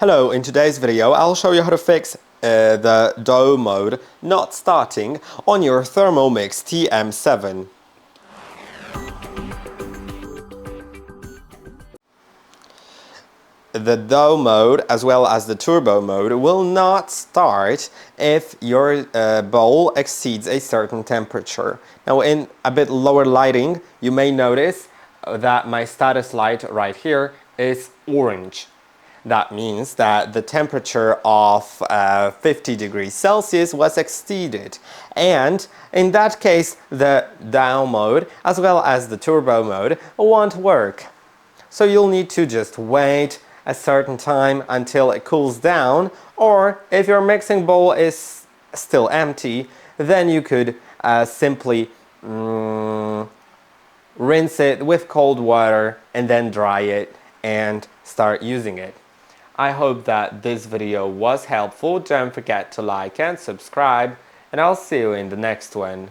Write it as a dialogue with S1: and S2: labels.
S1: Hello, in today's video I'll show you how to fix the dough mode not starting on your THERMOMIX TM7. The dough mode as well as the turbo mode will not start if your bowl exceeds a certain temperature. Now in a bit lower lighting you may notice that my status light right here is orange. That means that the temperature of 50 degrees Celsius was exceeded, and in that case the dough mode as well as the turbo mode won't work. So you'll need to just wait a certain time until it cools down, or if your mixing bowl is still empty, then you could simply rinse it with cold water and then dry it and start using it. I hope that this video was helpful. Don't forget to like and subscribe, and I'll see you in the next one.